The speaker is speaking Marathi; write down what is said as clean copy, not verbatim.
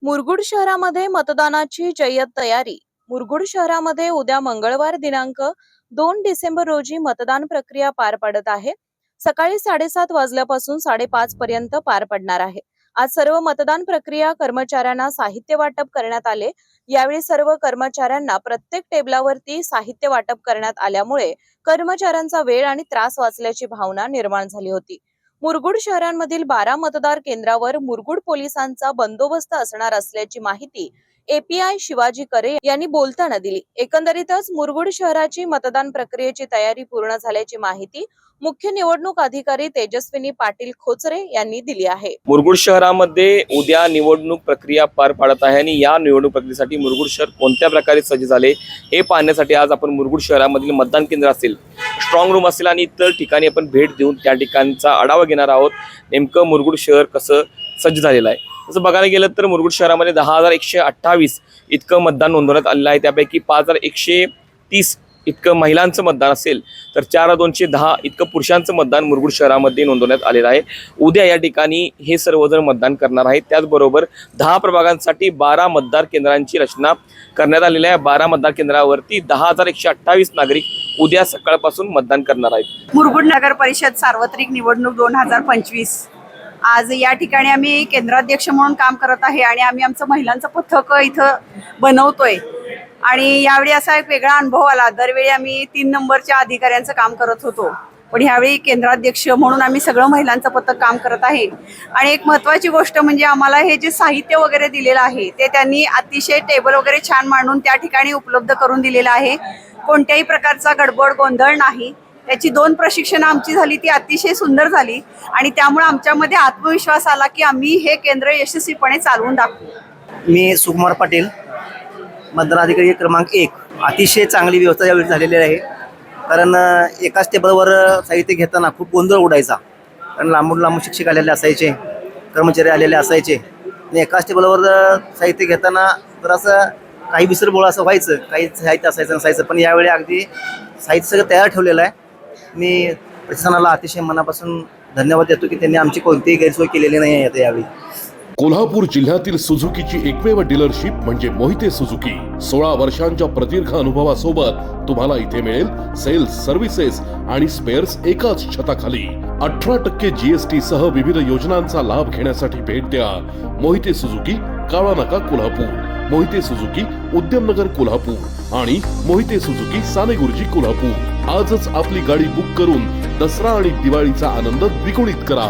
मुरगुड शहरामध्ये मतदानाची जय्यत तयारी। मुरगुड शहरामध्ये उद्या मंगळवार दिनांक 2 डिसेंबर रोजी मतदान प्रक्रिया पार पडत आहे। सकाळी 7:30 वाजल्यापासून 5:30 पर्यंत पार पडणार आहे। आज सर्व मतदान प्रक्रिया कर्मचाऱ्यांना साहित्य वाटप करण्यात आले। यावेळी सर्व कर्मचाऱ्यांना प्रत्येक टेबलावरती साहित्य वाटप करण्यात आल्यामुळे कर्मचाऱ्यांचा वेळ आणि त्रास वाचल्याची भावना निर्माण झाली होती। मुरगुड शहरांमधील 12 मतदार केंद्रावर मुरगुड पोलिसांचा बंदोबस्त असणार असल्याची माहिती एपीआय शिवाजी करे यांनी बोलताना दिली। एकंदरीतच मुरगुड शहराची मतदान प्रक्रियेची तयारी पूर्ण झाल्याची माहिती मुख्य निवडणूक अधिकारी तेजस्विनी पाटील खोचरे यांनी दिली आहे। मुरगुड शहरामध्ये उद्या निवडणूक प्रक्रिया पार पडत आहे आणि या निवडणूक प्रक्रियेसाठी मुरगुड शहर कोणत्या प्रकारे सज्ज झाले हे पाहण्यासाठी आज आपण मुरगुड शहरामधील मतदान केंद्र असेल, स्ट्रॉंग रूम असेल आणि इतर ठिकाणी आपण भेट देऊन त्या ठिकाणचा आढावा घेणार आहोत। नेमकं मुरगुड शहर कसं सज्ज झालेलं आहे तसं बघायला गेलं तर मुरगुड शहरामध्ये 10,128 इतकं मतदान नोंदवण्यात आलेलं आहे। त्यापैकी 5,130 इतकं महिलांचं मतदान असेल तर 4,210 इतकं पुरुषांचं मतदान मुरगुड शहरामध्ये नोंदवण्यात आलेलं आहे। उद्या या ठिकाणी हे सर्वजण मतदान करणार आहेत। त्याचबरोबर 10 प्रभागांसाठी 12 मतदार केंद्रांची रचना करण्यात आलेली आहे। 12 मतदार केंद्रावरती 10,128 नागरिक उद्या सकाळपासून मतदान करणार आहेत। मुरगुड नगर परिषद सार्वत्रिक निवडणूक 2025 आज या ठिकाणी आम्ही केंद्राध्यक्ष म्हणून काम करत आहे आणि आम्ही आमचं महिलांचं पथक इथं बनवतोय आणि यावेळी असा एक वेगळा अनुभव आला। दरवेळी आम्ही 3 नंबरच्या अधिकाऱ्यांचं काम करत होतो, पण ह्यावेळी केंद्राध्यक्ष म्हणून आम्ही सगळं महिलांचं पथक काम करत आहे। आणि एक महत्त्वाची गोष्ट म्हणजे आम्हाला हे जे साहित्य वगैरे दिलेलं आहे ते त्यांनी अतिशय टेबल वगैरे छान मांडून त्या ठिकाणी उपलब्ध करून दिलेलं आहे। कोणत्याही प्रकारचा गडबड गोंधळ नाही। त्याची 2 प्रशिक्षणं आमची झाली, ती अतिशय सुंदर झाली आणि त्यामुळे आमच्यामध्ये आत्मविश्वास आला की आम्ही हे केंद्र यशस्वीपणे चालवून दाखवू। मी सुकुमार पाटील, मतदान अधिकारी क्रमांक 1। अतिशय चांगली व्यवस्था यावेळी झालेली आहे, कारण एकाच टेबलवर साहित्य घेताना खूप गोंधळ उडायचा, कारण लांबून लांबून शिक्षक आलेले असायचे, कर्मचारी आलेले असायचे आणि एकाच टेबलवर साहित्य घेताना तर असं काही विसरबोळ असं व्हायचं, काही साहित्य असायचं नसायचं। पण यावेळी अगदी साहित्य सगळं तयार ठेवलेलं आहे। मी प्रशासनाला अतिशय मनापासून धन्यवाद देतो की त्यांनी आमची कोणतीही गैरसोय केलेली नाही आहे यावेळी। कोल्हापूर जिल्ह्यातील सुझुकीची एकमेव डीलरशिप म्हणजे मोहिते सुझुकी। 16 वर्षांच्या प्रदीर्घ अनुभवासोबत तुम्हाला इथे मिळेल सेल्स, सर्व्हिसेस आणि स्पेअर्स एकाच छताखाली। 18% GST सह विविध योजनांचा लाभ घेण्यासाठी भेट द्या मोहिते सुझुकी, काळानाका कोल्हापूर, मोहिते सुझुकी उद्यमनगर कोल्हापूर आणि मोहिते सुझुकी सानेगुरुजी कोल्हापूर। आजच आपली गाडी बुक करून दसरा आणि दिवाळीचा आनंद द्विगुणित करा।